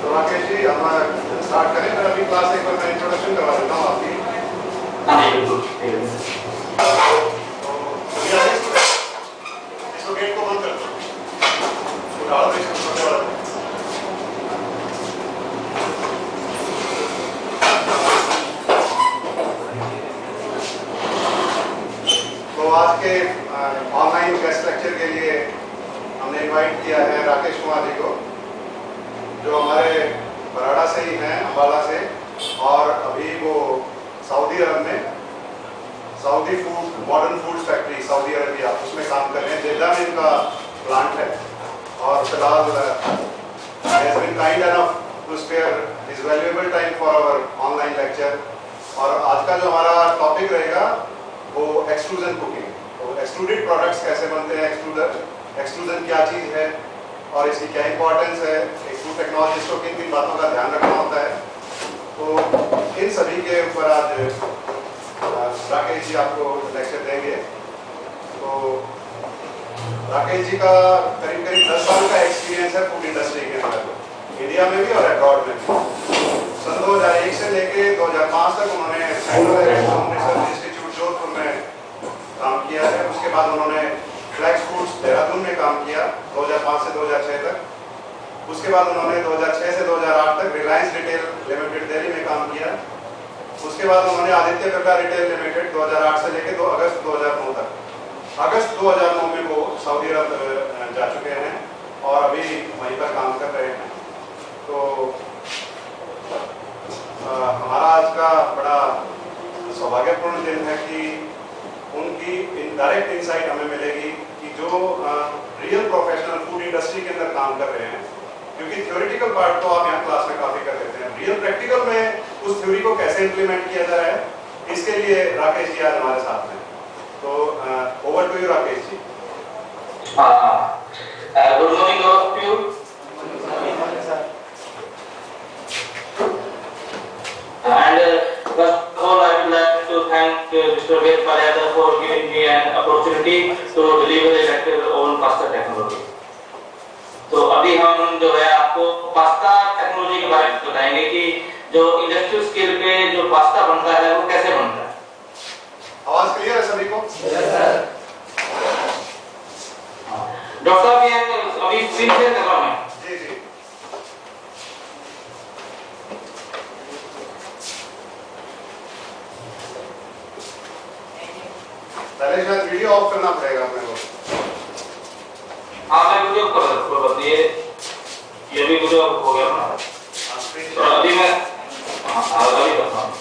राकेश जी, हम स्टार्ट करें। मैं अभी क्लास एक बार मैं इंट्रोडक्शन करवा देता हूँ आपकी। इसको गेट को बंद कर दो। तो आज के ऑनलाइन गेस्ट लेक्चर के लिए हमने इनवाइट किया है राकेश कुमार जी को, जो हमारे बराड़ा से ही हैं, अम्बाला से, और अभी वो सऊदी अरब में Saudi food modern food factory Saudi Arabia उसमें काम कर रहे हैं। जेद्दा में इनका प्लांट है और फिलहाल has been kind enough to spare his valuable time for our online lecture। और आज का जो हमारा टॉपिक रहेगा वो एक्सट्रूजन कुकिंग। तो एक्सट्रूडेड प्रोडक्ट्स कैसे बनते हैं, एक्सट्रूजन क्या चीज़ है और इसकी क्या इंपॉर्टेंस है, एक्सट्रूड टेक्नोलॉजिस्ट को किन किन बातों का ध्यान रखना होता है, तो इन सभी के ऊपर आज राकेश जी आपको लेक्चर देंगे। तो राकेश जी का करीब 10 साल का एक्सपीरियंस है फूड इंडस्ट्री के अंदर, इंडिया में भी और अब्रॉड में भी। सन 2001 से लेके 2005 तक उन्होंने सेंट्रल रिसर्च इंस्टीट्यूट जोधपुर में काम किया है। उसके बाद उन्होंने फ्लैक्स फूड्स देहरादून में काम किया 2005 से 2006 तक। उसके बाद उन्होंने 2006 से 2008 तक रिलायंस रिटेल लिमिटेड दिल्ली में काम किया। उसके बाद उन्होंने आदित्य बिरला रिटेल लिमिटेड 2008 से लेकर 2 अगस्त 2009 तक, अगस्त 2009 में वो सऊदी अरब जा चुके हैं और अभी वहीं पर काम कर रहे हैं। तो हमारा आज का बड़ा सौभाग्यपूर्ण दिन है कि उनकी डायरेक्ट इंसाइट हमें मिलेगी कि जो रियल प्रोफेशनल फूड इंडस्ट्री के अंदर काम कर रहे हैं, क्योंकि थ्योरेटिकल पार्ट तो आप यहाँ क्लास में काफ़ी कर लेते हैं, रियल प्रैक्टिकल में उस थ्योरी को कैसे इम्प्लीमेंट किया जा रहा है, इसके लिए राकेश जी आज हमारे साथ हैं। तो over to you Rakesh ji. Good morning all of you. And first of all, I would like to thank Mr. Ved Paryada for giving me an opportunity to deliver a lecture on pasta technology. तो अभी हम जो है आपको pasta technology के बारे में बताएंगे कि जो इंडस्ट्रियल स्केल पे जो पास्ता बनता है वो कैसे बनता है। आवाज क्लियर है सभी को? डॉक्टर साहब ये अभी स्क्रीन शेयर कर रहा हूं मैं। जी जी। पहले शायद वीडियो ऑफ करना पड़ेगा अपने को। हाँ मैं वीडियो कर ये भी वीडियो हो गया ना। तो अभी मैं अभी करता हूँ।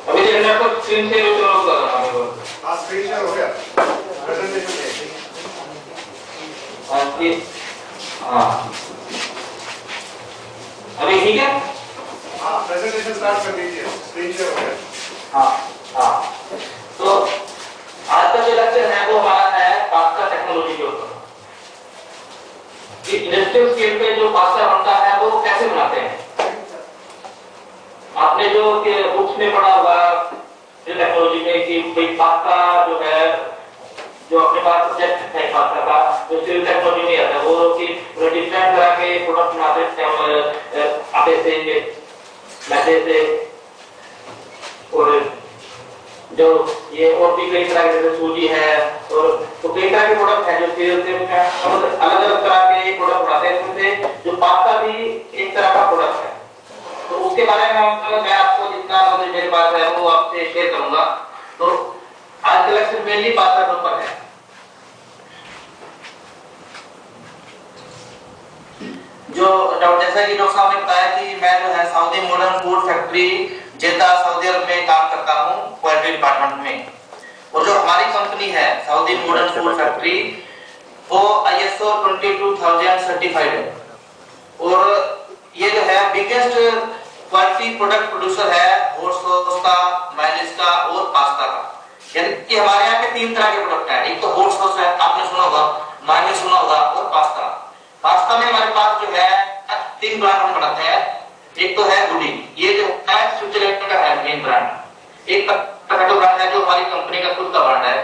अभी देखना तो स्क्रीन से वीडियो कर रहा हूँ। हाँ स्क्रीन शेयर हो गया। प्रेजेंटेशन देखिए। हाँ अभी ठीक है। हाँ प्रेजेंटेशन स्टार्ट कर दीजिए। स्क्रीन शेयर हो गया। हाँ तो आज का जो लेक्चर है वो हमारा है पास्ता टेक्नोलॉजी के ऊपर। इंडस्ट्रियल स्केल पे जो पास्ता बनता है वो कैसे बनाते हैं। आपने जो बुक्स में पढ़ा होगा जो टेक्नोलॉजी में कि भाई पास्ता जो है जो अपने पास सब्जेक्ट है पास्ता का जो सिविल टेक्नोलॉजी में आता है वो कि डिफरेंट तरह के प्रोडक्ट बनाते हैं आटे से मैदे से और जो ये और भी कई तरह के जैसे सूजी है और तो कई तरह के प्रोडक्ट हैं जो सिविल से अलग अलग तरह के प्रोडक्ट बनाते हैं। उसमें जो पास्ता भी एक तरह का प्रोडक्ट है। तो उसके बारे में मैं आपको जितना नॉलेज मेरे पास है वो आपसे शेयर करूंगा। तो आज का लेक्चर मेनली पास्ता के ऊपर है। जो जैसा कि डॉक्टर साहब ने बताया कि मैं जो है साउथ फैक्ट्री जेद्दा सऊदी अरब में काम करता हूँ क्वालिटी डिपार्टमेंट में। और जो हमारी कंपनी है सऊदी मॉडर्न फूड फैक्ट्री, वो ISO 22000 सर्टिफाइड है और ये जो है बिगेस्ट क्वालिटी प्रोडक्ट प्रोड्यूसर है हॉट सॉस का, मायोनीज का और पास्ता का। यानी कि हमारे यहाँ पे 3 तरह के प्रोडक्ट हैं। एक तो हॉट सॉस है, आपने सुना होगा, मायोनीज सुना होगा, और पास्ता। पास्ता में हमारे पास जो है 3 ब्रांड हम बनाते हैं। एक तो है गुडी, ये जो है स्विट्जरलैंड का है मेन ब्रांड। एक टोमेटो ब्रांड है जो हमारी कंपनी का खुद का ब्रांड है।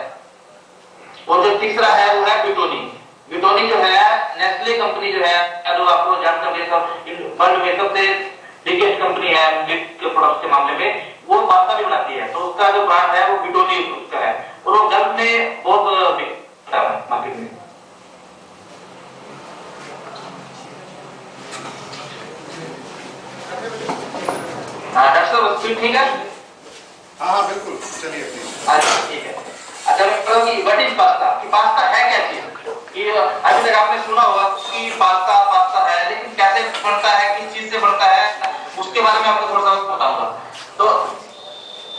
और जो तीसरा है वो है बिटोनी। बिटोनी जो है नेस्ले कंपनी जो है, जो आपको जानते होंगे वर्ल्ड में सबसे बिगेस्ट कंपनी है मिल्क के प्रोडक्ट्स के मामले में, वो पास्ता भी बनाती है। तो उसका जो ब्रांड है वो बिटोनी उसका है और वो गल्फ में बहुत बिकता है मार्केट में। डॉक्टर साहब ठीक है? हाँ बिल्कुल, चलिए अच्छा ठीक है। अच्छा मैं कह रहा हूँ कि व्हाट इज पास्ता, कि पास्ता है क्या चीज? कि अभी तक आपने सुना होगा कि पास्ता पास्ता है, लेकिन कैसे बनता है, किस चीज से बनता है, उसके बारे में आपको थोड़ा सा बताऊंगा। तो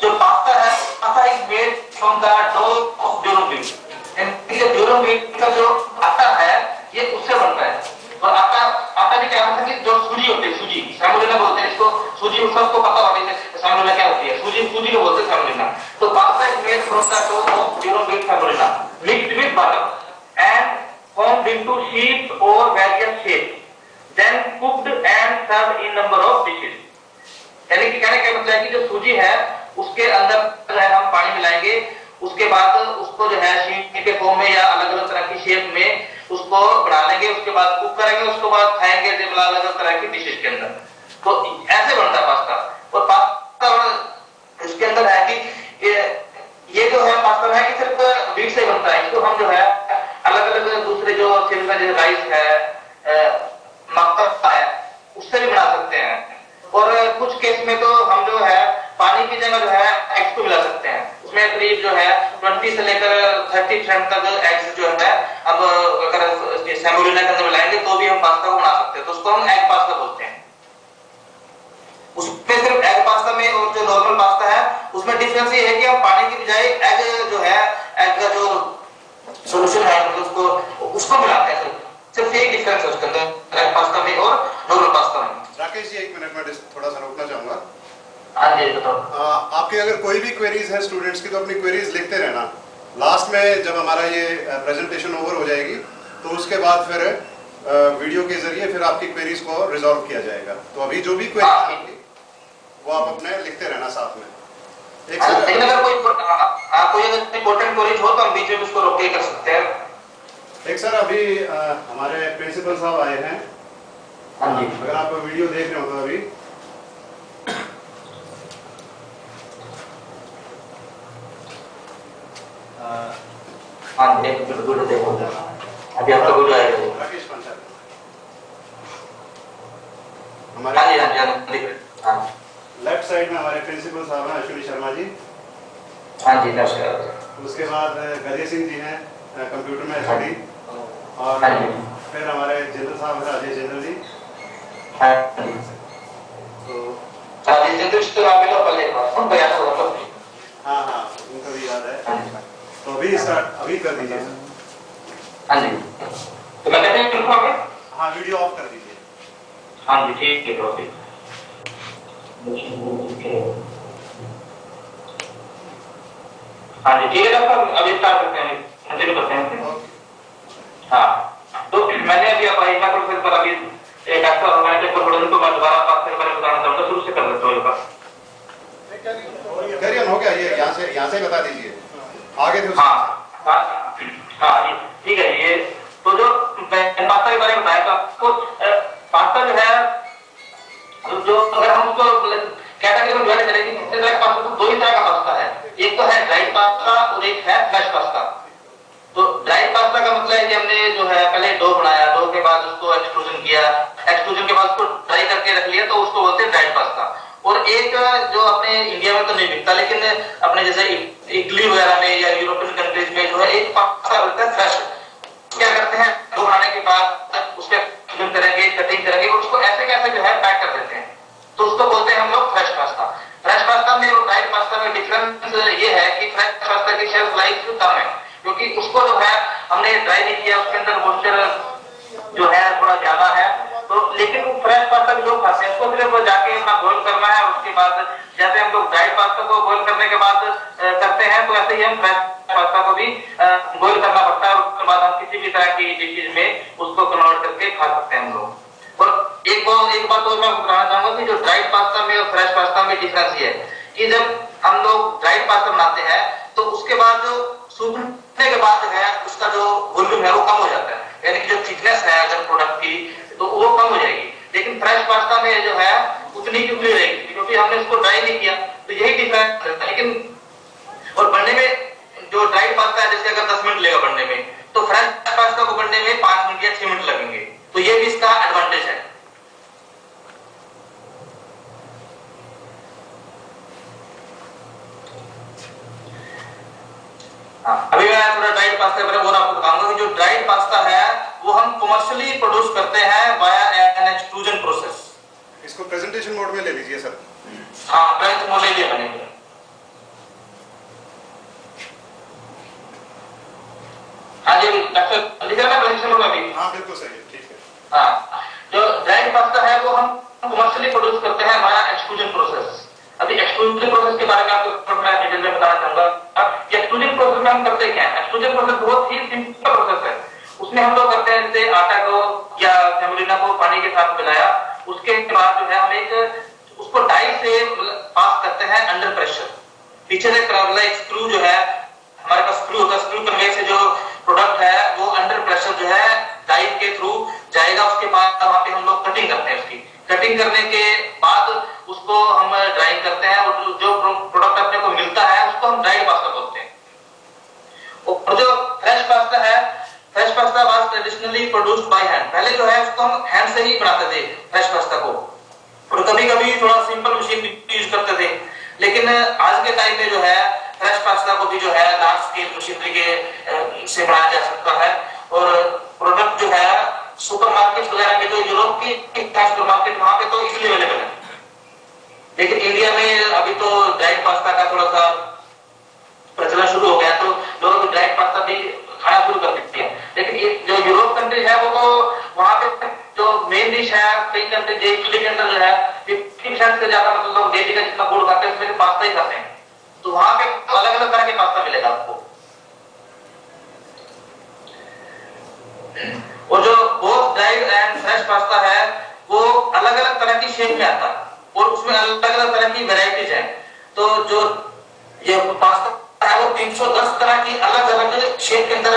जो पास्ता है, pasta is made from the dough of durum wheat. And ये ड्यूरम व्हीट का जो आटा है ये उससे बनता है। और आटा भी क्या होता है कि जो सूजी होती है, सूजी सेमोलिना बोलते हैं इसको। सूजी सबको पता होगा कि सेमोलिना क्या होती है, सूजी को बोलते हैं सेमोलिना। तो pasta is made from the dough of durum wheat semolina mixed with butter and formed into sheets or various shapes, then cooked and served in number of dishes। यानी कि कहने का मतलब है कि जो सूजी है उसके अंदर जो है हम पानी मिलाएंगे, उसके बाद उसको जो है शीट के फॉर्म में या अलग अलग तरह की शेप में उसको बना लेंगे, उसके बाद कुक करेंगे, उसके बाद खाएंगे अलग अलग तरह की डिशेस के अंदर। तो ऐसे बनता है पास्ता। और पास्ता इसके अंदर है कि ये जो है पास्ता है कि सिर्फ व्हीट से बनता है। इसको हम जो है अलग अलग दूसरे जो जैसे राइस है, मक्का है, उससे भी बना सकते हैं। और कुछ केस में तो हम जो है पानी की जगह जो है एग्स को मिला सकते हैं। उसमें करीब जो है 20 से लेकर 30% तक एग्स जो है, अब अगर सेमोलिना के अंदर मिलाएंगे तो भी हम पास्ता को बना सकते हैं। तो उसको हम एग पास्ता बोलते हैं। उसमें सिर्फ एग पास्ता में और जो नॉर्मल पास्ता है उसमें डिफरेंस ये है कि हम पानी की बजाय एग जो है, एग का जो सॉल्यूशन है उसको मिलाते हैं। सिर्फ एक डिफरेंस है उसके अंदर एग पास्ता में और नॉर्मल पास्ता में। राकेश जी 1 मिनट में थोड़ा सा रोकना चाहूंगा। हाँ जी बताओ। आपके अगर कोई भी क्वेरीज है स्टूडेंट्स की तो अपनी क्वेरीज लिखते रहना। लास्ट में जब हमारा ये प्रेजेंटेशन ओवर हो जाएगी तो उसके बाद फिर वीडियो के जरिए फिर आपकी क्वेरीज को रिजॉल्व किया जाएगा। तो अभी जो भी क्वेरी है वो आप अपने लिखते रहना साथ में। एक अगर कोई इंपॉर्टेंट क्वेरीज हो तो हम बीच में उसको रोक के कर सकते हैं। एक सर अभी हमारे प्रिंसिपल साहब आए हैं। हाँ जी। अगर आप वीडियो देख रहे हो तो अभी हाँ जी वीडियो देखो अभी आपका वीडियो आएगा। राकेश पंचाल हमारे हाँ लेफ्ट साइड में हमारे प्रिंसिपल साहब हैं अश्विनी शर्मा जी। हाँ जी नमस्कार। उसके बाद गजय सिंह जी हैं कंप्यूटर में एचओडी। और फिर हमारे जिंदल साहब हैं अजय जिंदल जी। हाँ तो अजय जिंदल से आप मिलो पहले उन बयान होगा। हाँ हाँ उनको भी याद है। तो अभी स्टार्ट अभी कर दीजिए। हाँ जी तो मैं कहते हैं हाँ वीडियो ऑफ कर दीजिए। हाँ जी ठीक है तो हाँ जी ठीक है डॉक्टर अभी स्टार्ट करते हैं, कंटिन्यू करते हैं। हाँ तो मैंने अभी अपना प्रोसेस पर अभी एक डॉक्टर हमारे को थोड़ा तो मैं दोबारा बात करके बारे में बताना चाहूँगा। शुरू से कर लेते हो करियर हो गया ये यहाँ से बता दीजिए आगे तो। हाँ हाँ हाँ ठीक है। ये तो जो पास्ता के बारे में बताया तो आपको पास्ता जो है जो अगर हम उसको कैटेगरी में डिवाइड करेंगे किस तरह का पास्ता, तो 2 ही तरह का पास्ता है। एक तो है ड्राई पास्ता और एक है फ्रेश पास्ता। तो ड्राई पास्ता का मतलब है कि हमने जो है पहले डो बनाया, डो के बाद उसको एक्सट्रूजन किया, एक्सट्रूजन के बाद उसको ड्राई करके रख लिया, तो उसको बोलते हैं ड्राई पास्ता। और एक जो अपने इंडिया में तो नहीं बिकता लेकिन अपने जैसे इटली वगैरह में या यूरोपियन कंट्रीज में जो है एक पास्ता होता है फ्रेश। क्या करते हैं डो बनाने के बाद उसके कटिंग करेंगे और उसको ऐसे कैसे जो है पैक कर देते हैं, तो उसको बोलते हैं हम लोग फ्रेश पास्ता। डिफरेंस ये है कि फ्रेश पास्ता की शेल्फ लाइफ कम है, क्योंकि उसको जो है हमने ड्राई नहीं किया, उसके अंदर मॉइस्चर जो है थोड़ा ज्यादा है। तो लेकिन वो फ्रेश पास्ता भी लोग खाते हैं, उसको सिर्फ जाके अपना बॉईल करना है, उसके बाद जैसे हम लोग ड्राई पास्ता को बॉईल करने के बाद करते हैं, तो ऐसे ही हम फ्रेश पास्ता को भी बॉईल करना पड़ता है, और उसके बाद हम किसी भी तरह की डिशेज में उसको कन्वर्ट करके खा सकते हैं हम लोग। और एक बात और मैं बताना चाहूंगा कि जो ड्राइड पास्ता में और फ्रेश पास्ता में डिफरेंस ये है कि जब हम लोग ड्राइड पास्ता बनाते हैं तो उसके बाद जो सूखने के बाद जो है उसका जो वॉल्यूम है वो कम हो जाता है, यानी कि जो थिकनेस है अगर प्रोडक्ट की तो वो कम हो जाएगी। लेकिन फ्रेश पास्ता में जो है उतनी की उतनी रहेगी, क्योंकि हमने उसको ड्राई नहीं किया। तो यही डिफरेंस है। लेकिन और बनने में जो ड्राइड पास्ता है, जैसे अगर 10 मिनट लेगा बनने में, तो फ्रेश पास्ता को बनने में 5 मिनट या 6 मिनट लगेंगे। तो ये भी इसका एडवांटेज है। अभी मैं थोड़ा ड्राइड पास्ता के बारे में आपको बताऊंगा कि जो ड्राइड पास्ता है वो हम कमर्शियली प्रोड्यूस करते हैं वाया एन एक्सट्रूजन प्रोसेस। इसको प्रेजेंटेशन मोड में ले लीजिए सर। हाँ, प्रेजेंटेशन मोड ले लिया मैंने। हाँ जी, डॉक्टर लिख रहा है प्रेजेंटेशन मोड में अभी? हाँ बिल्कुल सही है, ठीक है। हाँ, जो ड्राइड पास्ता है वो हम कमर्शियली प्रोड्यूस करते हैं वाया एक्सट्रूजन प्रोसेस। अभी एक्सट्रूजन प्रोसेस के बारे में आपको मैं डिटेल में बताना चाहूंगा। एक्सट्रूजन प्रोसेस में हम करते क्या है? एक्सट्रूजन प्रोसेस बहुत ही सिंपल प्रोसेस है। उसमें हम लोग करते हैं जैसे आटा को या सेमोलिना को पानी के साथ मिलाया, उसके बाद जो है हम एक उसको डाई से पास करते हैं अंडर प्रेशर। पीछे से एक स्क्रू जो है हमारे पास स्क्रू होता है, स्क्रू कन्वे से जो प्रोडक्ट है वो अंडर प्रेशर जो है डाई के थ्रू जाएगा। उसके बाद वहां पे हम लोग कटिंग करते हैं। उसकी कटिंग करने के बाद उसको हम ड्राइंग करते हैं, और जो प्रोडक्ट अपने को मिलता है उसको हम ड्राइड पास्ता बोलते हैं। और जो फ्रेश पास्ता है, fresh pasta was traditionally produced by hand. पहले जो है उसको हम हैंड से ही बनाते थे फ्रेश पास्ता को, और कभी-कभी थोड़ा सिंपल मशीन भी यूज करते थे। लेकिन आज के टाइम में जो है फ्रेश पास्ता को भी जो है लार्ज स्केल मशीनरी के से बनाया जा सकता है, और प्रोडक्ट जो है सुपरमार्केट वगैरह में, जो यूरोप की सुपरमार्केट वहां पे तो इजीली अवेलेबल है। लेकिन इंडिया में अभी तो ड्राइड पास्ता का थोड़ा सा प्रचलन शुरू हो गया, तो लोग ड्राइड पास्ता भी खाना शुरू कर देते हैं। लेकिन ये जो यूरोप कंट्री है वो तो वहां पे जो मेन डिश है, कई कंट्री इटली के अंदर जो है 50% से ज्यादा मतलब लोग डेली का जितना फूड खाते हैं उसमें पास्ता ही खाते हैं। तो वहां पे अलग अलग तरह के पास्ता मिलेगा आपको। और जो both dried and fresh pasta है वो अलग अलग तरह की शेप में आता है, और उसमें अलग अलग तरह की वैरायटीज है। तो जो ये पास्ता है वो 310 तरह की अलग अलग शेप के अंदर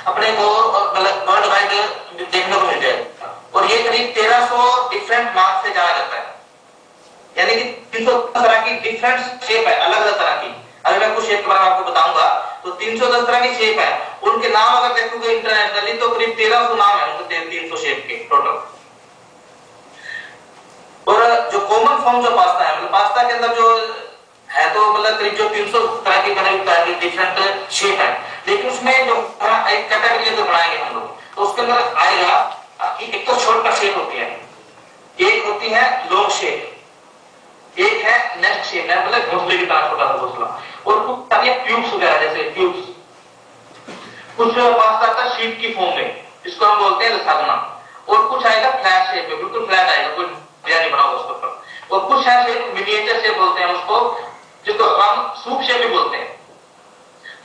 अपने को वर्ल्ड वाइड देखने को मिल जाएगा, और ये करीब 1300 डिफरेंट नाम से जाना जाता है। यानी कि 310 तरह की डिफरेंट शेप है, अलग अलग तरह की। अगर मैं कुछ शेप के बारे में आपको बताऊंगा तो 310 तरह की शेप है। उनके नाम अगर देखोगे इंटरनेशनली तो करीब 1300 नाम है उनके 300 शेप के टोटल। और जो कॉमन फॉर्म जो पास्ता है, मतलब पास्ता के अंदर जो है तो मतलब करीब जो 300 तरह की डिफरेंट शेप है। लेकिन उसमें जो एक कैटेगरी जो बनाएंगे हम लोग, तो उसके अंदर आएगा कि एक तो शॉर्ट शेप होती है, एक होती है लॉन्ग शेप, एक है नेस्ट शेप है, मतलब घोंसले की तरह छोटा सा घोंसला, और कुछ आती है क्यूब्स वगैरह जैसे क्यूब्स। कुछ पास्ता आता है शीट की फॉर्म में, इसको हम बोलते हैं लसाग्ना, और कुछ आएगा फ्लैट शेप में, बिल्कुल फ्लैट आएगा, कोई डिजाइन नहीं बना होगा उसके ऊपर। और कुछ है शेप मिनिएचर शेप बोलते हैं उसको, जिसको हम सूप शेप भी बोलते हैं।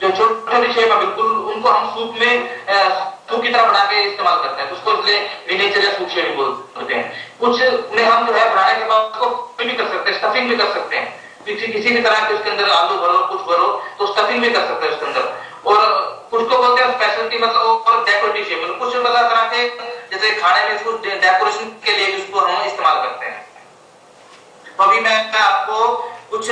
जो छोटी छोटी शेप है बिल्कुल, उनको हम सूप में सूप की तरह बना के इस्तेमाल करते हैं, तो उसको इसलिए मिनिएचर या सूप शेप भी बोलते हैं। कुछ में हम जो है बनाने के बाद उसको भी कर सकते हैं, स्टफिंग भी कर सकते हैं, किसी भी तरह के उसके अंदर आलू भरो कुछ भरो तो स्टफिंग भी कर सकते हैं उसके अंदर। और कुछ को बोलते हैं स्पेशलिटी, मतलब और डेकोरेटिव शेप, मतलब कुछ मतलब तरह के जैसे खाने में इसको डेकोरेशन के लिए भी उसको हम इस्तेमाल करते हैं। तो अभी मैं आपको कुछ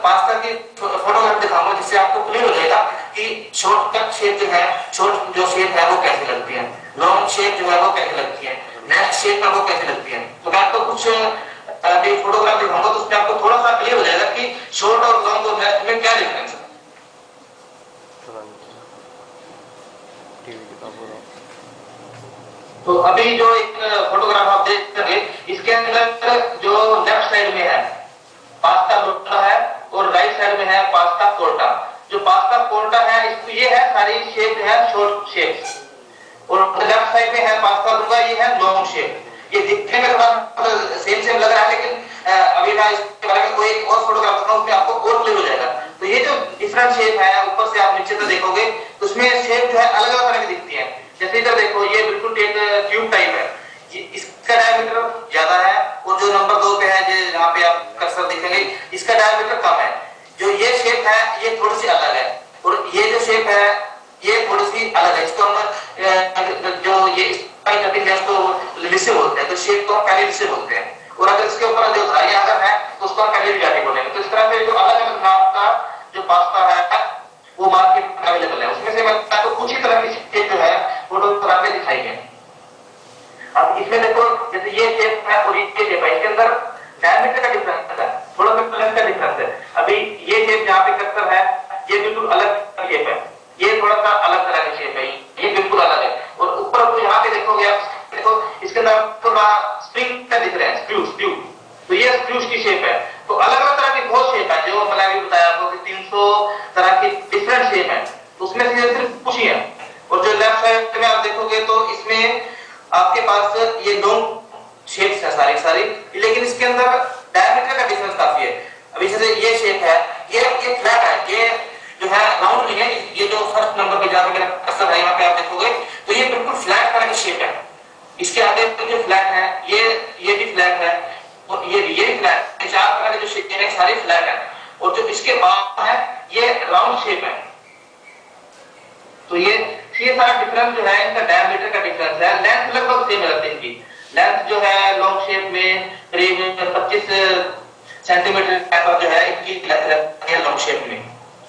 पास्ता की फोटोग्राफ दिखाऊंगा जिससे आपको क्लियर हो जाएगा कि शॉर्टकट शेप जो है, शॉर्ट जो शेप है वो कैसे लगती है, लॉन्ग शेप जो है वो कैसे लगती है, नेक्स्ट शेप है वो कैसे लगती है। तो मैं आपको कुछ अभी फोटोग्राफ दिखाऊंगा तो उसमें आपको थोड़ा सा क्लियर हो जाएगा कि शॉर्ट और लॉन्ग और नेक्स्ट में क्या डिफरेंस है। तो अभी जो एक फोटोग्राफ आप देख सके, इसके अंदर जो लेफ्ट साइड में है पास्ता लोटा है, और राइट साइड में है पास्ता कोर्टा। जो पास्ता कोर्टा है इसको ये है सारी शेप है शॉर्ट शेप्स, और लेफ्ट साइड में है पास्ता दूंगा ये है लॉन्ग शेप। ये दिखने में थोड़ा सेम लग रहा है, लेकिन अभी मैं इसके बारे में कोई और फोटोग्राफ बनाऊं उसमें आपको और क्लियर हो जाएगा। तो ये जो डिफरेंट शेप है ऊपर से आप नीचे तक देखोगे तो उसमें शेप जो है अलग अलग तरह की दिखती है। जैसे इधर देखो ये बिल्कुल एक ट्यूब टाइप है, इसका डायमीटर ज्यादा है, और जो नंबर 2 पे है जहाँ पे आप कर्सर देखेंगे इसका डायमीटर कम है। जो ये शेप है ये थोड़ी सी अलग है, और ये जो शेप है ये थोड़ी सी अलग है। इसको हम जो ये कटिंग है उसको लिसे बोलते हैं, तो शेप को हम पहले लिसे बोलते हैं, और अगर इसके ऊपर जो धारियां अगर है तो उसको हम पहले भी जाके बोलेंगे। तो इस तरह से जो अलग अलग नाम का जो पास्ता है वो मार्केट में अवेलेबल है। उसमें से मैं आपको कुछ ही तरह की शेप जो है फोटोग्राफ में दिखाई है। अब इसमें देखो जैसे ये शेप है और ये शेप है, इसके अंदर डायमीटर का डिफरेंस है, थोड़ा सा लेंथ का डिफरेंस है। अभी ये शेप जहाँ पे कर्सर है ये बिल्कुल अलग शेप है, ये थोड़ा सा अलग तरह की शेप है, ये बिल्कुल अलग है। और ऊपर तो यहाँ पे देखोगे आप देखो इसके अंदर थोड़ा स्प्रिंग का दिख रहा है, स्क्रू, तो ये स्क्रूज की शेप है। तो अलग अलग तरह की बहुत शेप है, जो मैंने अभी बताया आपको कि 300 तरह की डिफरेंट शेप है, तो उसमें से सिर्फ कुछ ही है। और जो लेफ्ट साइड में आप देखोगे तो इसमें आपके पास ये लॉन्ग शेप्स है सारी, लेकिन इसके अंदर डायमीटर का डिफरेंस काफी है। अभी जैसे ये शेप है ये फ्लैट है, ये जो है राउंड नहीं है। ये जो फर्स्ट नंबर पे जहाँ पे मेरा कर्सर है यहाँ पे आप देखोगे तो ये बिल्कुल फ्लैट तरह की शेप है। इसके आगे जो फ्लैट है ये भी फ्लैट है, और ये भी फ्लैट, 4 तरह के जो शेप है सारे फ्लैट है। और जो इसके बाद है ये राउंड शेप है। तो ये सारा डिफरेंस जो है इनका डायमीटर का डिफरेंस है। लेंथ लगभग सेम रहती है इनकी, लेंथ जो है लॉन्ग शेप में करीब 25 सेंटीमीटर का जो है इनकी लेंथ रहती है लॉन्ग शेप में।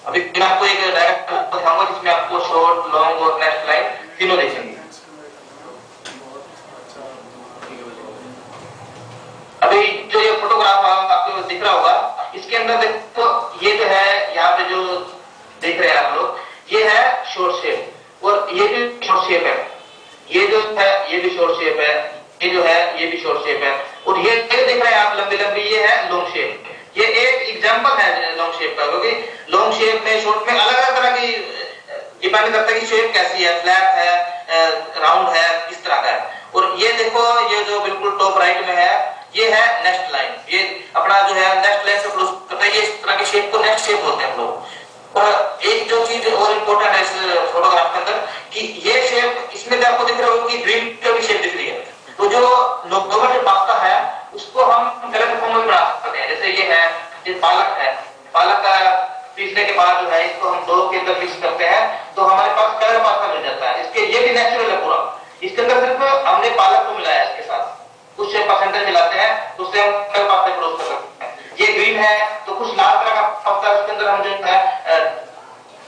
अभी मैं आपको एक डायरेक्ट दिखाऊंगा जिसमें आपको शॉर्ट, लॉन्ग और नेक्स्ट लाइन तीनों देखेंगे। अभी जो ये फोटोग्राफ आपको दिख रहा होगा इसके अंदर देखो ये जो है यहाँ पे जो देख रहे हैं आप लोग ये है शॉर्ट शेप, और ये भी शॉर्ट शेप है, ये जो है ये भी शॉर्ट शेप है, ये जो है ये भी शॉर्ट शेप है, और ये देख रहे हैं आप लंबी ये है लॉन्ग शेप। ये एक एग्जांपल है लॉन्ग शेप का, क्योंकि लॉन्ग शेप में शॉर्ट में अलग अलग तरह की डिपेंड करता है कि शेप कैसी है, फ्लैट है, राउंड है, किस तरह का है। और ये देखो ये जो बिल्कुल टॉप राइट में है ये है नेक्स्ट लाइन, ये अपना जो है नेक्स्ट लाइन से क्रॉस करता है। ये इस तरह के शेप को नेक्स्ट शेप बोलते हैं हम लोग। और एक जो चीज और इम्पोर्टेंट है इस फोटोग्राफ के अंदर कि ये शेप इसमें आपको दिख रहा होगा कि ग्रीन की शेप दिख रही है। तो जो नॉर्मल जो पास्ता है उसको हम कलर फॉर्म में बना सकते हैं। जैसे ये है, ये पालक है, पालक का पीसने के बाद जो है इसको हम डो के अंदर मिक्स करते हैं तो हमारे पास कलर पास्ता मिल जाता है। इसके ये भी नेचुरल है पूरा, इसके अंदर सिर्फ हमने पालक को मिलाया इसके साथ, कुछ परसेंटेज मिलाते हैं तो उससे हम कलर पास्ता क्रॉस कर सकते हैं। ये ग्रीन है तो कुछ लाल तरह का पास्ता उसके अंदर हम जो है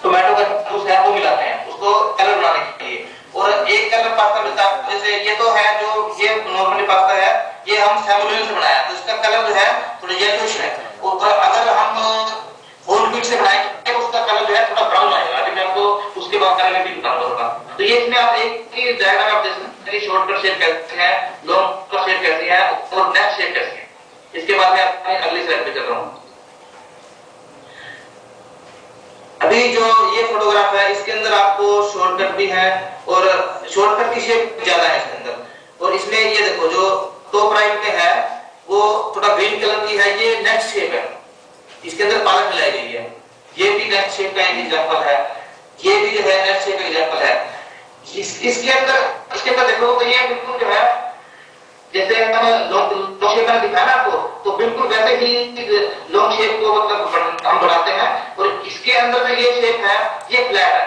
टोमेटो का जूस है वो मिलाते हैं उसको कलर बनाने के लिए। और एक कलर पास्ता मिलता है, जैसे ये तो है जो ये नॉर्मली पास्ता है ये हम सेमोलिन से बनाया तो इसका कलर जो है थोड़ा येलोइश है, और अगर हम होल व्हीट से बनाएंगे तो उसका कलर जो है थोड़ा ब्राउन आएगा। अभी मैं आपको उसके बारे में भी बताऊंगा। तो ये इसमें आप एक ही डायग्राम आप देख सकते हैं, शॉर्टकट शेप कैसे है, लॉन्ग का शेप कैसे है और नेक्स्ट शेप कैसे है। इसके बाद मैं अपनी अगली स्लाइड पे चल रहा हूँ। अभी जो ये फोटोग्राफ है इसके अंदर आपको शॉर्टकट भी है और शॉर्टकट की शेप ज्यादा है इसके अंदर। और इसमें ये देखो जो टॉप राइट में है वो थोड़ा ग्रीन कलर की है, ये नेक्स्ट शेप है, इसके अंदर पालक मिलाई गई है। ये भी नेक्स्ट शेप का एक एग्जांपल है, ये भी जो है नेक्स्ट शेप का एग्जांपल है। इसके अंदर देखो तो ये बिल्कुल जो है जैसे लॉन्ग शेप में दिखाया ना आपको, तो बिल्कुल वैसे ही लॉन्ग शेप को मतलब हम बढ़ाते हैं। और इसके अंदर जो ये शेप है ये फ्लैट है,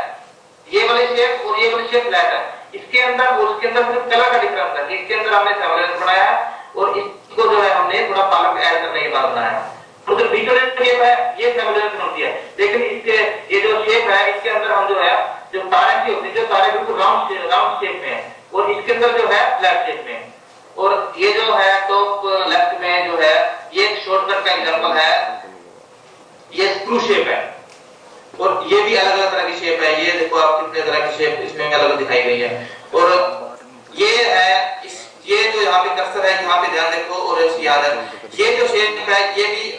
ये वाली शेप और ये वाली शेप फ्लैट है। इसके अंदर और उसके अंदर सिर्फ कलर का डिफरेंस है। इसके अंदर हमने सेमोलिन बनाया और इसको जो है हमने थोड़ा पालक ऐड करने के बाद बनाया। तो जो बीच वाली शेप है ये सेमोलिन होती है, लेकिन इसके ये जो शेप है इसके अंदर हम जो है जो तारे की होती है, जो तारे बिल्कुल राउंड शेप में है और इसके अंदर जो है फ्लैट शेप में। और ये जो है टॉप लेफ्ट में जो है ये शॉर्टकट का एग्जांपल है, ये स्क्रू शेप है। और ये भी अलग अलग तरह की शेप है, ये देखो आप कितने तरह की शेप इसमें अलग अलग दिखाई गई है। और ये है ये जो यहाँ पे कर्सर है यहाँ पे ध्यान देखो और याद है ये जो शेप है ये भी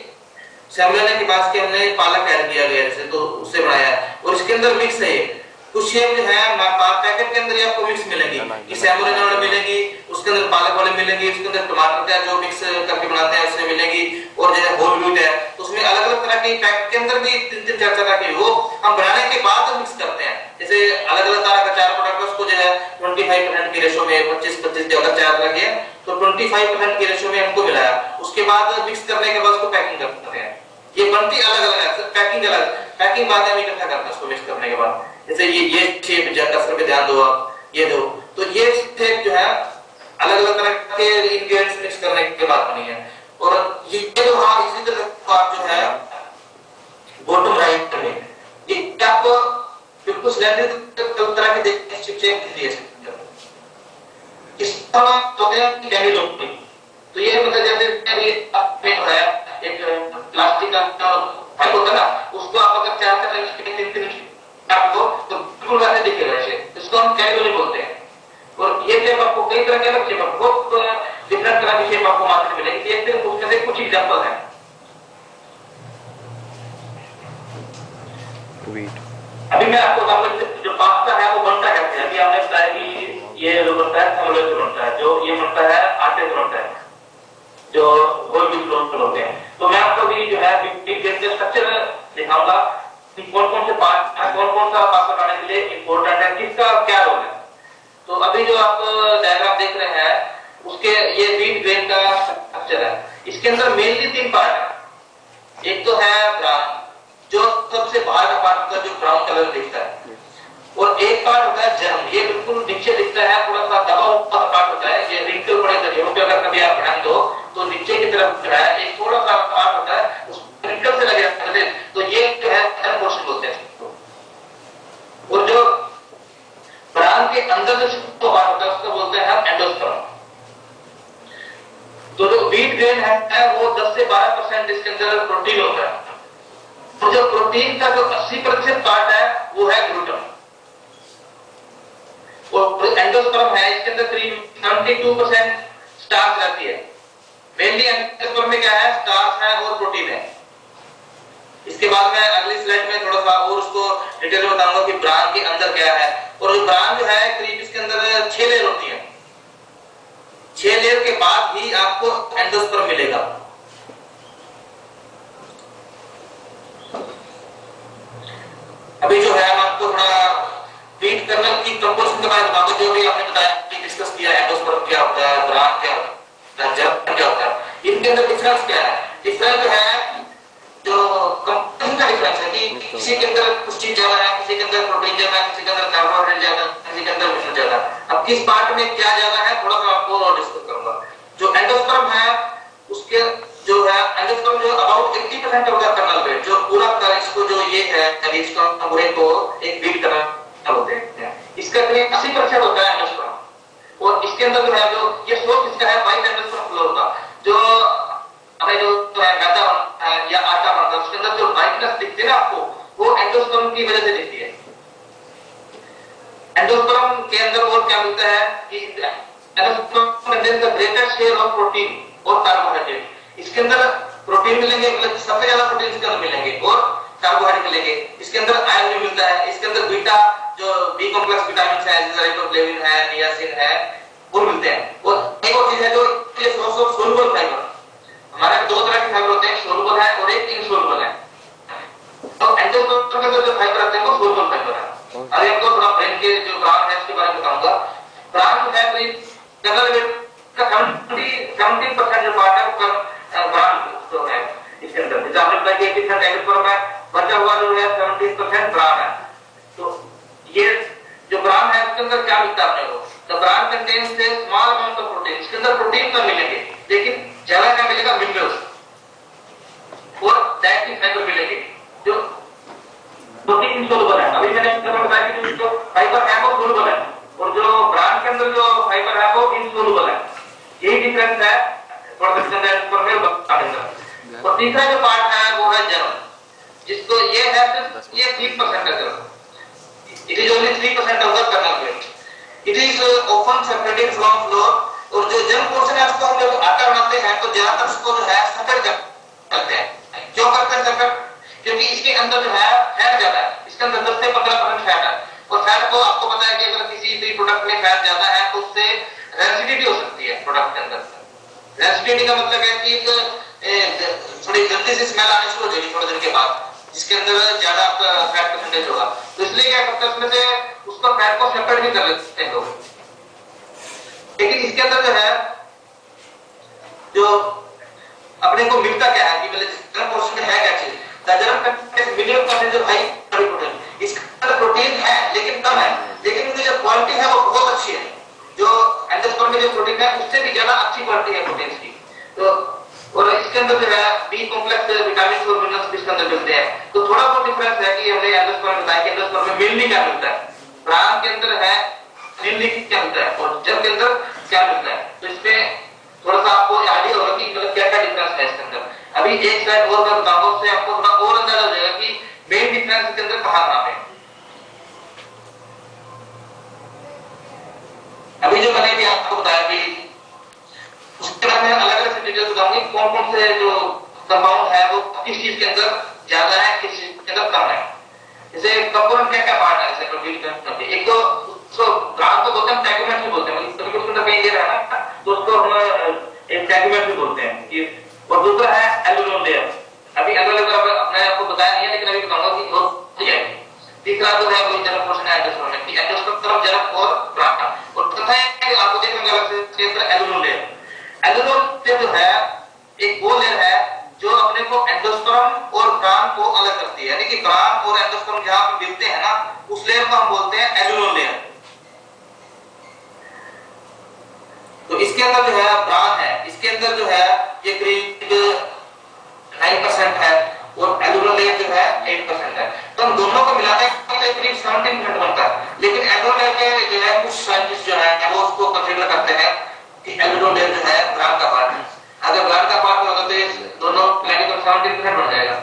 सेमुलेना के बाद के हमने पालक ऐड किया गया जैसे, तो उससे बनाया है। और इसके अंदर मिक्स है, कुछ शेप जो है पैकेट के अंदर आपको मिक्स मिलेगी, कि सेमुलेना वाले मिलेगी, उसके अंदर पालक वाले मिलेंगे, उसके अंदर टमाटर का जो मिक्स करके बनाते हैं उसमें मिलेगी, और जो है होल व्हीट है, तो उसमें अलग अलग तरह की पैकेट के अंदर भी 3-4 तरह की, वो हम बनाने के बाद मिक्स करते हैं। जैसे अलग अलग तरह का 4 प्रोडक्ट है, उसको जो है 25% की रेशो में 25-25 जो अलग 4 तरह के, तो 25% की रेशो में हमको मिलाया, उसके बाद मिक्स करने के बाद उसको पैकिंग करते हैं। ये बनती अलग अलग है, पैकिंग अलग, पैकिंग बाद में इकट्ठा करते हैं उसको मिक्स करने के बाद। जैसे ये शेप जस्ट करके ध्यान दो आप, ये दो, तो ये शेप जो है अलग अलग तरह के इंग्रेडिएंट्स मिक्स करने के बाद बनी है। और ये जो हाँ इसी तरह आप जो है बॉटम राइट में ये आपको बिल्कुल सिलेंडर तरह के देखने शेप दी है। इस तरह तो कैंडी लोग, तो ये मतलब जैसे आपने बताया एक प्लास्टिक का पाइप होता है ना, उसको आप अगर चाहते हैं आपको तो बिल्कुल वैसे दिखेगा ऐसे, इसको हम कैंडी बोलते हैं। और ये शेप आपको कई तरह के अलग शेप, बहुत डिफरेंट तरह की शेप आपको मार्केट में मिलेगी। ये सिर्फ उसमें से कुछ एग्जांपल हैं। अभी मैं आपको बताऊंगा जो पास्ता है वो बनता कैसे है। अभी हमने बताया कि ये जो बनता है सेमुलेना से बनता है, जो ये बनता है आटे से बनता है, जो होल व्हीट फ्लोर होते हैं। तो मैं आपको भी जो है स्ट्रक्चर दिखाऊंगा कि कौन कौन से पार्ट है, कौन कौन सा पास्ता बनाने के लिए इंपॉर्टेंट है, किसका क्या रोल है। तो अभी जो आप डायग्राम देख रहे हैं उसके ये व्हीट ग्रेन का स्ट्रक्चर है। इसके अंदर मेनली 3 पार्ट है। एक तो है ब्राउन, जो सबसे बाहर का पार्ट होता है, जो ब्राउन कलर दिखता है, और एक पार्ट होता है जर्म, ये बिल्कुल नीचे दिखता है, थोड़ा सा दबा हुआ पार्ट होता है, ये रिंकल पड़े दरियों पे अगर कभी आप ध्यान दो तो नीचे की तरफ जो है एक थोड़ा सा पार्ट होता है, उस रिंकल से लगे रहते हैं, तो ये जो है जर्म पोर्शन बोलते हैं। और जो ब्राउन के अंदर जो पार्ट होता है उसको बोलते हैं हम एंडोस्पर्म। तो जो व्हीट ग्रेन है वो 10 से 12% इसके अंदर प्रोटीन होता है, तो जो प्रोटीन का जो 80% पार्ट है वो है ग्लूटन। और एंडोस्पर्म है, इसके अंदर करीब 72% स्टार्च रहती है। मेनली एंडोस्पर्म में क्या है, स्टार्च है और प्रोटीन है। इसके बाद मैं अगली स्लाइड में थोड़ा सा और उसको डिटेल में बताऊंगा कि ब्रान के अंदर क्या है। और जो ब्रान जो है करीब इसके अंदर 6 लेयर होती है, 6 लेयर के बाद ही आपको एंडोस्पर्म मिलेगा। अभी जो है हम आपको थोड़ा व्हीट कर्नल की कंपोजिशन के बारे में बताऊंगा, जो भी आपने बताया कि डिस्कस किया है, एंडोस्पर्म क्या होता है, ब्रान क्या होता है, जर्म क्या होता है, इनके अंदर डिफरेंस क्या है। डिफरेंस है जो कंपोजिशन का डिफरेंस है कि किसी के अंदर कुछ चीज ज्यादा है, किसी के अंदर प्रोटीन ज्यादा है, किसी के अंदर कार्बोहाइड्रेट ज्यादा है, किसी के अंदर मिनरल ज्यादा है। अब किस पार्ट में क्या ज्यादा है थोड़ा सा आपको और डिस्कस करूंगा। जो एंडोस्पर्म है उसके जो है एंडोस्पर्म जो अबाउट 80% होगा कर्नल वेट, जो पूरा का इसको जो ये है इसको पूरे को एक व्हीट कर्नल बोलते हैं, इसका करीब 80% होता है एंडोस्पर्म। और इसके अंदर जो है जो ये सोर्स इसका है वाइट एंडोस्पर्म फ्लोर का, जो हमें जो है मैदा बनता है या आटा बनता है उसके अंदर जो वाइटनेस दिखती है ना आपको, वो एंडोस्पर्म की वजह से दिखती है। एंडोस्पर्म के अंदर और क्या मिलता है कि endosperm contains the greatest share of protein और कार्बोहाइड्रेट। इसके अंदर प्रोटीन मिलेंगे, मतलब सबसे ज्यादा प्रोटीन इसके अंदर मिलेंगे, और कार्बोहाइड्रेट मिलेंगे। इसके अंदर आयरन भी मिलता है, इसके अंदर बीटा जो बी कॉम्प्लेक्स विटामिन है जैसे राइबोफ्लेविन है, नियासिन है, वो मिलते हैं। और एक और चीज है जो ये सोर्स ऑफ सोलुबल फाइबर, हमारे 2 तरह के फाइबर होते हैं, सोलुबल है और एक इनसोलुबल है। तो एंडोस्पर्म के जो फाइबर रहते हैं वो सोलुबल फाइबर है। अभी आपको थोड़ा ब्रेन के जो ब्रान है उसके बारे में बताऊंगा। ब्रान जो है करीब कर्नल वेट का 70% जो पार्ट है वो ब्रान तो है इसके अंदर। जैसे आपने बताया कि 80% एंडोस्पर्म है, बचा हुआ जो है 70% ब्रान है। तो ये जो ब्रान है उसके अंदर क्या मिलता है अपने को, the bran contains A small amount of protein. इसके अंदर प्रोटीन कम मिलेंगे लेकिन ज्यादा क्या मिलेगा, मिनरल्स और डाइटरी फाइबर मिलेंगे जो प्रोटीन इनसोलुबल है। अभी मैंने आपको बताया कि जो फाइबर है वो सोलुबल है और जो ब्रान के अंदर जो फाइबर है वो इनसोलुबल है। यही डिफरेंस है प्रोडक्शन एंडोस्पर्म में बता देंगे। और तीसरा जो पार्ट है वो है जर्म, जिसको ये है सिर्फ ये 3% है germ. It is only 3% of the kernel weight. It is often separated from flour. और जो जर्म पोर्शन है उसको हम जब आटा बनाते हैं तो ज्यादातर उसको जो है सफेद करते हैं। क्यों क्योंकि इसके अंदर जो है फैट ज्यादा है, इसके अंदर 10 से 15% फैट है, और फैट को आपको पता है कि अगर किसी भी प्रोडक्ट में फैट ज्यादा है तो उससे रेसिडिटी हो सकती है प्रोडक्ट के अंदर। रेसिडिटी का मतलब है कि थोड़ी जल्दी से स्मेल आनी शुरू हो जाएगी थोड़े दिन के बाद, जिसके अंदर ज्यादा फैट परसेंटेज होगा। तो इसलिए क्या करते हैं उसमें से उसको फैट को सेपरेट भी कर लेते हैं लोग। लेकिन इसके अंदर जो है जो अपने को मिलता क्या है कि मतलब जनरल पोर्शन में है क्या चीज, general content minimum percentage high protein, इसका प्रोटीन है लेकिन कम है, लेकिन उसकी जो क्वालिटी है वो बहुत अच्छी है, जो एंडोस्पर्म में जो प्रोटीन है उससे भी ज्यादा अच्छी क्वालिटी है प्रोटीन की। तो और इसके अंदर जो है बी कॉम्प्लेक्स विटामिन और मिनरल्स भी इसके अंदर मिलते हैं। तो थोड़ा बहुत डिफरेंस है कि हमने एंडोस्पर्म बताया कि एंडोस्पर्म में मेनली क्या मिलता है, प्राण के अंदर है मेनली क्या मिलता है और जब के अंदर क्या मिलता है। तो इसमें थोड़ा सा आपको आइडिया होगा कि मतलब क्या क्या डिफरेंस है इसके अंदर। अभी एक स्लाइड और मैं बताऊंगा, उससे आपको थोड़ा और अंदाजा हो जाएगा कि मेन डिफरेंस इसके अंदर कहां पे। अभी जो मैंने भी आपको बताया कि उसके बाद में अलग अलग डिटेल्स बताऊंगी कौन कौन से जो कंपाउंड है वो किस चीज के अंदर ज्यादा है किस चीज के अंदर कम है। जैसे कंपाउंड क्या क्या पार्ट है जैसे प्रोटीन के, एक तो उसको ब्रांड को बोलते हैं टैगोमेट भी बोलते हैं, मतलब कभी उसके अंदर कहीं ये रहना तो उसको हम एक टैगोमेट भी बोलते हैं कि, और दूसरा है एल्यूमिनियम लेयर। अभी अलग-अलग अपने आपको बताया नहीं है लेकिन अभी बताऊंगा कि हो जाएगी। तीसरा जो है वो जनरल पोर्शन है एंडोस्पर्म में, कि एंडोस्पर्म तरफ जनरल और ब्रांड, और चौथा है कि आपको देखेंगे अलग से क्षेत्र एल्यूमिनियम लेयर। एल्यूमिनियम लेयर जो है एक वो लेयर है जो अपने को एंडोस्पर्म और ब्रांड को अलग करती है, यानी कि ब्रांड और एंडोस्पर्म जहां पे मिलते हैं ना उस लेयर को हम बोलते हैं एल्यूमिनियम लेयर। तो इसके अंदर जो है ब्रांड है, इसके अंदर जो है ये करीब 9% है और एल्यूमिनियम लेयर जो है 8% है। तो हम दोनों को मिलाते हैं तो करीब 17% बनता है। लेकिन एल्यूमिनियम लेयर के जो है कुछ साइंटिस्ट जो है वो उसको कंसीडर करते हैं कि एल्यूमिनियम लेयर जो है ब्रांड का पार्ट है। अगर ब्रांड का पार्ट होगा तो ये दोनों मिलाकर 17% बन जाएगा।